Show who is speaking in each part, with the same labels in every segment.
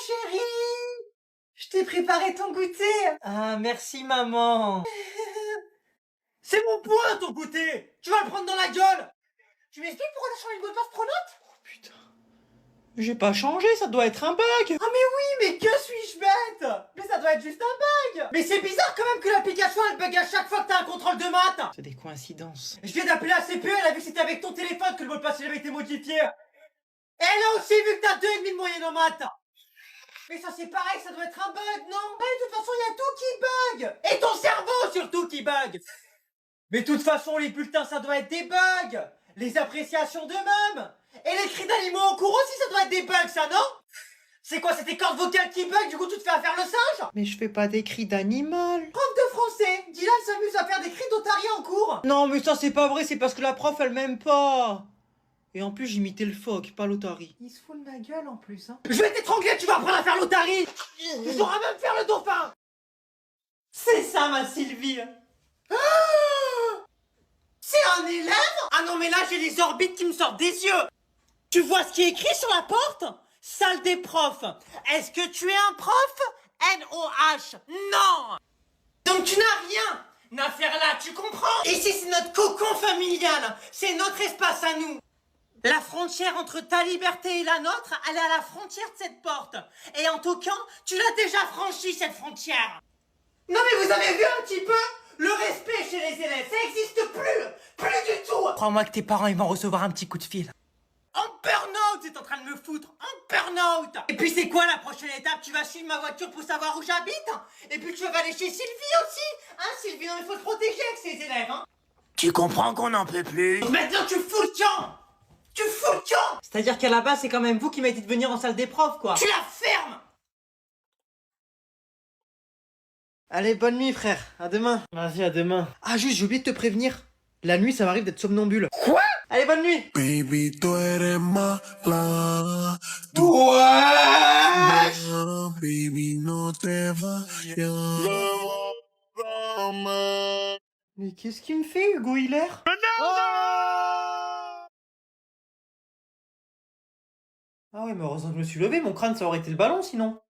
Speaker 1: chéri! Je t'ai préparé ton goûter. Ah, merci, maman.
Speaker 2: C'est mon point, ton goûter. Tu vas le prendre dans la gueule.
Speaker 1: Tu m'expliques pourquoi t'as changé le mot de passe Pronote?
Speaker 2: Oh, putain. J'ai pas changé, ça doit être un bug.
Speaker 1: Ah mais oui, mais que suis-je bête? Mais ça doit être juste un bug. Mais c'est bizarre quand même que l'application elle bug à chaque fois que t'as un contrôle de maths.
Speaker 2: C'est des coïncidences.
Speaker 1: Je viens d'appeler la CPE, elle a vu que c'était avec ton téléphone que le mot de passe il avait été modifié. Elle a aussi vu que t'as 2,5 de moyenne en maths. Mais ça c'est pareil, ça doit être un bug, non? Mais de toute façon, il y a tout qui bug. Et ton cerveau surtout qui bug. Mais de toute façon, les bulletins ça doit être des bugs. Les appréciations de même. Et les cris d'animaux en cours aussi, ça doit être des bugs, ça, non? C'est quoi, c'est tes cordes vocales qui bug, du coup tu te fais à faire le singe?
Speaker 2: Mais je fais pas des cris d'animal.
Speaker 1: Prof de français, Dylan s'amuse à faire des cris d'otarie en cours.
Speaker 2: Non, mais ça c'est pas vrai, c'est parce que la prof elle m'aime pas. Et en plus j'imitais le phoque, pas l'otarie.
Speaker 1: Il se fout de ma gueule en plus, hein. Je vais t'étrangler, tu vas apprendre à faire l'otarie. Tu sauras même faire le dauphin. C'est ça ma Sylvie. Ah, c'est un élève? Ah non mais là j'ai les orbites qui me sortent des yeux. Tu vois ce qui est écrit sur la porte? Salle des profs. Est-ce que tu es un prof? N-O-H. Non. Donc tu n'as rien à faire là, tu comprends? Ici c'est notre cocon familial. C'est notre espace à nous. La frontière entre ta liberté et la nôtre, elle est à la frontière de cette porte. Et en tout cas, tu l'as déjà franchi cette frontière. Non mais vous avez vu un petit peu? Le respect chez les élèves, ça existe plus. Plus du tout. Crois-moi que tes parents ils vont recevoir un petit coup de fil. En burn-out, c'est en train de me foutre. En burn-out. Et puis c'est quoi la prochaine étape? Tu vas suivre ma voiture pour savoir où j'habite? Et puis tu vas aller chez Sylvie aussi? Hein Sylvie, non, il faut se protéger avec ses élèves, hein. Tu comprends qu'on n'en peut plus? Donc maintenant tu fous le camp. Tu fous le camp.
Speaker 2: C'est-à-dire qu'à la base c'est quand même vous qui m'avez dit de venir en salle des profs, quoi.
Speaker 1: Tu la fermes.
Speaker 2: Allez, bonne nuit, frère. À demain. Vas-y, à demain. Ah, juste, j'ai oublié de te prévenir. La nuit, ça m'arrive d'être somnambule.
Speaker 1: Quoi?
Speaker 2: Allez, bonne nuit.
Speaker 3: Baby, tú eres mala.
Speaker 1: Ouais.
Speaker 3: Baby, no te vayas.
Speaker 2: Mais qu'est-ce qu'il me fait, Hugo Hiller? Ah ouais, mais heureusement que je me suis levé, mon crâne, ça aurait été le ballon, sinon.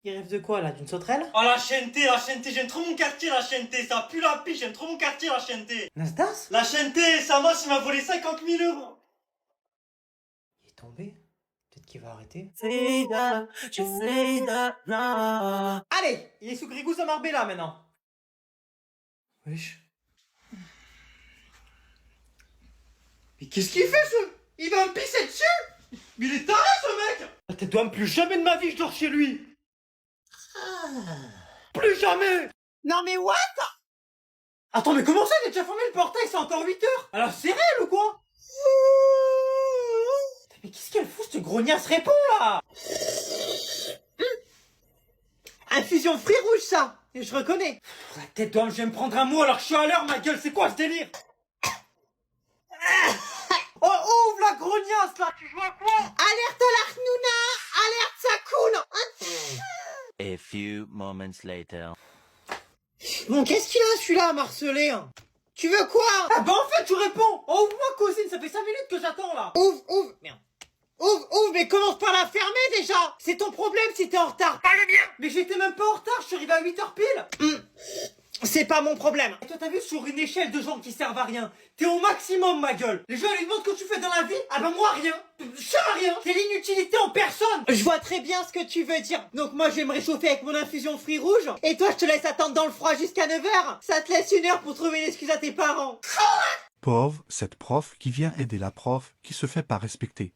Speaker 2: Il rêve de quoi, là? D'une sauterelle?
Speaker 4: Oh la chienté, j'aime trop mon quartier, la chienté, ça pue la piche, j'aime trop mon quartier, la chienté.
Speaker 2: Nasdas?
Speaker 4: La chienté, Samos, il m'a volé 50 000 euros.
Speaker 2: Il est tombé. Peut-être qu'il va arrêter. Allez, il est sous Grigous à Marbella, maintenant. Wesh.
Speaker 1: Mais qu'est-ce qu'il fait ce? Il va me pisser dessus? Mais il est taré ce mec!
Speaker 2: La tête d'homme, plus jamais de ma vie je dors chez lui. Plus jamais.
Speaker 1: Non mais what?
Speaker 2: Attends, mais comment ça, il a déjà fermé le portail, c'est encore 8 heures? Alors c'est réel ou quoi? Mais qu'est-ce qu'elle fout, cette grognasse? Réponds là. Infusion fruits rouges, ça. Et je reconnais. La tête d'homme, je vais me prendre un mot alors que je suis à l'heure, ma gueule, c'est quoi ce délire? Oh, ouvre la grognasse là, tu joues à quoi?
Speaker 1: Alerte à l'Arnouna! Alerte, ça coule!
Speaker 5: A few moments later.
Speaker 1: Bon, qu'est-ce qu'il a celui-là à marceler? Tu veux quoi?
Speaker 2: Ah bah en fait, tu réponds. Oh, ouvre-moi, cousine, ça fait 5 minutes que j'attends là.
Speaker 1: Ouvre!
Speaker 2: Merde.
Speaker 1: Ouvre, mais commence par la fermer déjà! C'est ton problème si t'es en retard, pas le mien!
Speaker 2: Mais j'étais même pas en retard, je suis arrivé à 8h pile.
Speaker 1: C'est pas mon problème!
Speaker 2: Et toi t'as vu sur une échelle de gens qui servent à rien, t'es au maximum ma gueule. Les gens ils demandent ce que tu fais dans la vie, ah bah moi rien. Je sers à rien, t'es l'inutilité en personne.
Speaker 1: Je vois très bien ce que tu veux dire. Donc moi je vais me réchauffer avec mon infusion fruits rouges, et toi je te laisse attendre dans le froid jusqu'à 9h. Ça te laisse 1 heure pour trouver une excuse à tes parents.
Speaker 6: Pauvre cette prof qui vient aider la prof qui se fait pas respecter.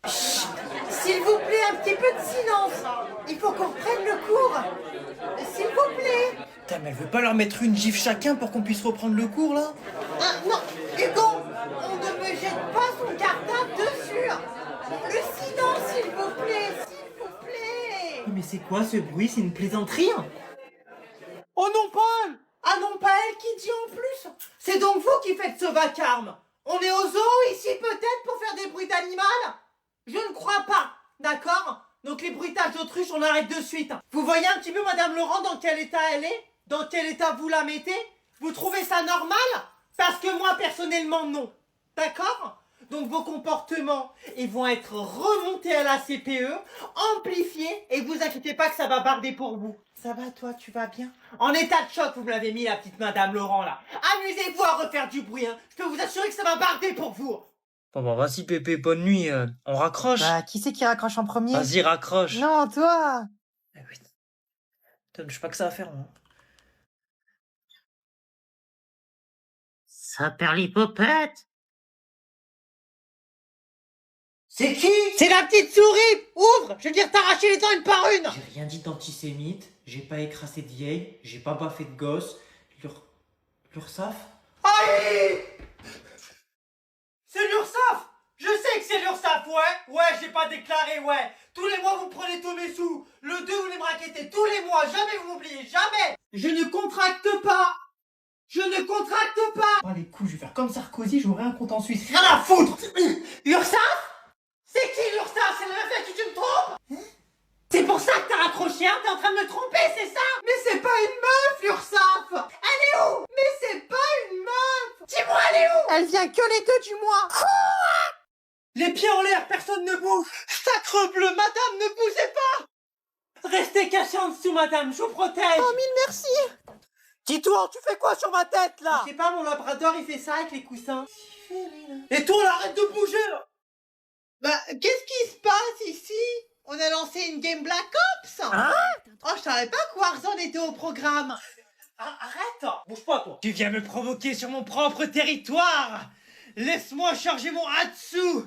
Speaker 1: S'il vous plaît, un petit peu de silence. Il faut qu'on reprenne le cours. S'il vous plaît.
Speaker 2: Putain mais elle veut pas leur mettre une gifle chacun pour qu'on puisse reprendre le cours là?
Speaker 1: Ah, non, Hugo, on ne me jette pas son cartable dessus. Le silence, s'il vous plaît, s'il vous plaît.
Speaker 2: Mais c'est quoi ce bruit? C'est une plaisanterie?
Speaker 1: Oh non, Paul. Ah non, pas elle qui dit en plus. C'est donc vous qui faites ce vacarme. On est au zoo ici peut-être pour faire des bruits d'animal? Je ne crois pas, d'accord? Donc les bruitages d'autruche, on arrête de suite. Vous voyez un petit peu Madame Laurent dans quel état elle est? Dans quel état vous la mettez? Vous trouvez ça normal? Parce que moi personnellement non. D'accord?
Speaker 2: Donc vos comportements, ils vont être remontés à la CPE, amplifiés, et vous inquiétez pas que ça va barder pour vous. Ça va toi, tu vas bien? En état de choc, vous me l'avez mis la petite madame Laurent là. Amusez-vous à refaire du bruit, hein. Je peux vous assurer que ça va barder pour vous.
Speaker 7: Bon bah vas-y Pépé, bonne nuit, on raccroche.
Speaker 1: Bah, qui c'est qui raccroche en premier?
Speaker 7: Vas-y, raccroche.
Speaker 1: Non, toi.
Speaker 7: Eh oui. Putain, je sais pas que ça à faire, moi.
Speaker 1: Ça perd l'hypopète.
Speaker 2: C'est qui?
Speaker 1: C'est la petite souris. Ouvre, je vais dire t'arracher les dents une par une.
Speaker 2: J'ai rien dit d'antisémite, j'ai pas écrasé de vieille, j'ai pas baffé de gosse. L'URSSAF? Aïe! C'est l'URSSAF! Je sais que c'est l'URSSAF, ouais! Ouais, j'ai pas déclaré, ouais! Tous les mois, vous prenez tous mes sous! Le 2, vous les me raquettez tous les mois! Jamais vous m'oubliez! Jamais! Je ne contracte pas! Je ne contracte pas! Ah, les couilles, je vais faire comme Sarkozy, j'aurai un compte en Suisse. Rien à foutre! URSSAF? C'est qui l'URSSAF? C'est la meuf à qui tu me trompes? C'est pour ça que t'as raccroché, hein? T'es en train de me tromper, c'est ça? Mais c'est pas une meuf, l'URSSAF! Elle est où? Mais c'est pas une meuf! Dis-moi, elle est où?
Speaker 1: Elle vient que les 2 du mois.
Speaker 2: Les pieds en l'air, personne ne bouge! Sacrebleu, madame, ne bougez pas! Restez cachés en dessous, madame, je vous protège!
Speaker 1: Oh, mille merci. Dis-toi, tu fais quoi sur ma tête, là?
Speaker 2: Je sais pas, mon labrador, il fait ça avec les coussins. Et toi, là, arrête de bouger, là!
Speaker 1: Bah, qu'est-ce qui se passe ici? On a lancé une game Black Ops?
Speaker 2: Hein?
Speaker 1: Oh, je savais pas que Warzone était au programme.
Speaker 2: Arrête! Bouge pas, toi! Tu viens me provoquer sur mon propre territoire! Laisse-moi charger mon Hatsu!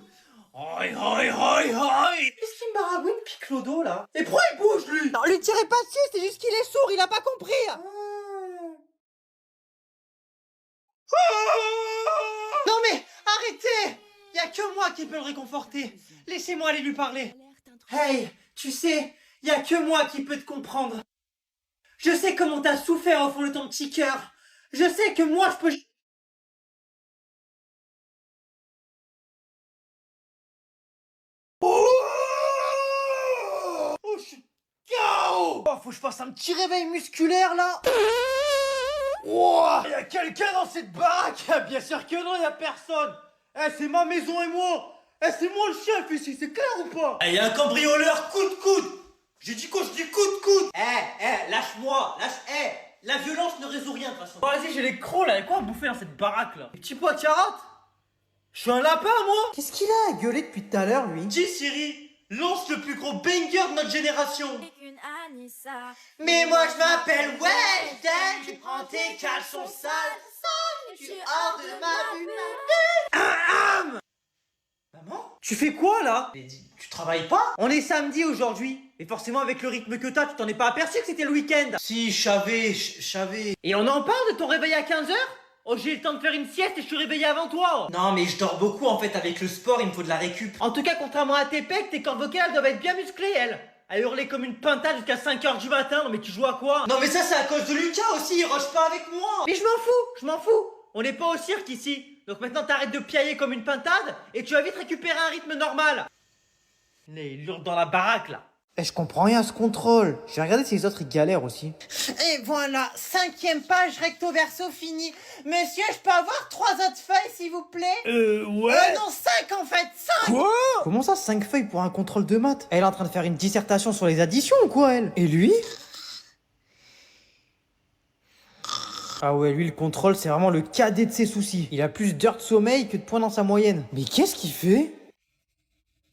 Speaker 2: Hoi, hoi, hoi, hoi! Qu'est-ce qu'il me baragouine, Piclodo, là? Et pourquoi il bouge, lui?
Speaker 1: Non, lui tirez pas dessus, c'est juste qu'il est sourd, il a pas compris.
Speaker 2: Non mais, arrêtez! Y a que moi qui peux le réconforter. Laissez-moi aller lui parler. Hey, tu sais, y a que moi qui peux te comprendre. Je sais comment t'as souffert au fond de ton petit cœur. Je sais que moi je peux... Oh, je suis KO! Oh, faut que je fasse un petit réveil musculaire là. Wow, y a quelqu'un dans cette baraque? Bien sûr que non, y a personne. Eh, c'est ma maison et moi. Eh, c'est moi le chef ici, c'est clair ou pas?
Speaker 4: Eh, y a un cambrioleur coude coude. J'ai dit quoi? Je dis coude coude.
Speaker 2: Lâche-moi, la violence ne résout rien de toute façon. Bon, vas-y, j'ai les crocs là, y'a quoi à bouffer dans cette baraque là? Petit pois de carottes? Je suis un lapin moi?
Speaker 1: Qu'est-ce qu'il a à gueuler depuis tout à l'heure, lui?
Speaker 4: Dis Siri, lance le plus gros banger de notre génération.
Speaker 2: Mais moi je m'appelle Weshden, tu prends tes caleçons sales, tu es hors de ma vue. Maman? Tu fais quoi là?
Speaker 4: Tu travailles pas?
Speaker 2: On est samedi aujourd'hui, et forcément avec le rythme que t'as, tu t'en es pas aperçu que c'était le week-end.
Speaker 4: Si, je savais.
Speaker 2: Et on en parle de ton réveil à 15h? Oh, j'ai eu le temps de faire une sieste et je suis réveillé avant toi.
Speaker 4: Non, mais je dors beaucoup en fait. Avec le sport, il me faut de la récup.
Speaker 2: En tout cas, contrairement à tes pecs, tes cordes vocales doivent être bien musclées, elles. À hurler comme une pintade jusqu'à 5h du matin. Non mais tu joues à quoi?
Speaker 4: Non, mais ça, c'est à cause de Lucas aussi. Il rush pas avec moi.
Speaker 2: Mais je m'en fous. On n'est pas au cirque ici. Donc maintenant t'arrêtes de piailler comme une pintade et tu vas vite récupérer un rythme normal. Il hurle dans la baraque là.
Speaker 1: Eh, je comprends rien à ce contrôle. J'ai regardé si les autres ils galèrent aussi.
Speaker 2: Et voilà, 5e page recto verso fini. Monsieur, je peux avoir 3 autres feuilles s'il vous plaît?
Speaker 1: Ouais.
Speaker 2: Non, 5 en fait, 5.
Speaker 1: Quoi? Comment ça, 5 feuilles pour un contrôle de maths? Elle est en train de faire une dissertation sur les additions ou quoi, elle? Et lui? Ah ouais, lui, le contrôle, c'est vraiment le cadet de ses soucis. Il a plus d'heures de sommeil que de points dans sa moyenne. Mais qu'est-ce qu'il fait?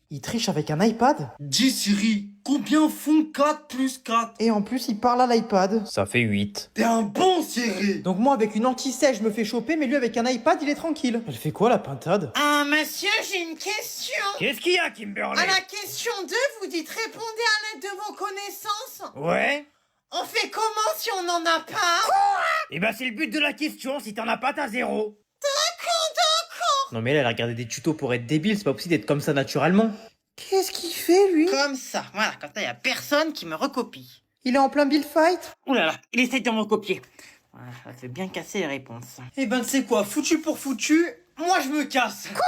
Speaker 1: Il triche avec un iPad?
Speaker 4: Dis Siri, combien font 4 plus 4?
Speaker 1: Et en plus, il parle à l'iPad. Ça fait 8.
Speaker 4: T'es un bon Siri.
Speaker 1: Donc moi, avec une anti-sèche, je me fais choper, mais lui, avec un iPad, il est tranquille. Elle fait quoi, la pintade?
Speaker 2: Ah, monsieur, j'ai une question.
Speaker 1: Qu'est-ce qu'il y a, Kimberly?
Speaker 2: À la question 2, vous dites répondez à l'aide de vos connaissances.
Speaker 1: Ouais.
Speaker 2: On fait comment si on n'en a pas?
Speaker 1: Eh ben, c'est le but de la question. Si t'en as pas, t'as 0. Non mais elle a regardé des tutos pour être débile, c'est pas possible d'être comme ça naturellement. Qu'est-ce qu'il fait lui?
Speaker 2: Comme ça, voilà, comme ça, y a personne qui me recopie.
Speaker 1: Il est en plein build fight?
Speaker 2: Ouh là là, il essaye de me recopier. Voilà, ça fait bien casser les réponses. Eh ben, tu sais quoi, foutu pour foutu, moi je me casse. Quoi?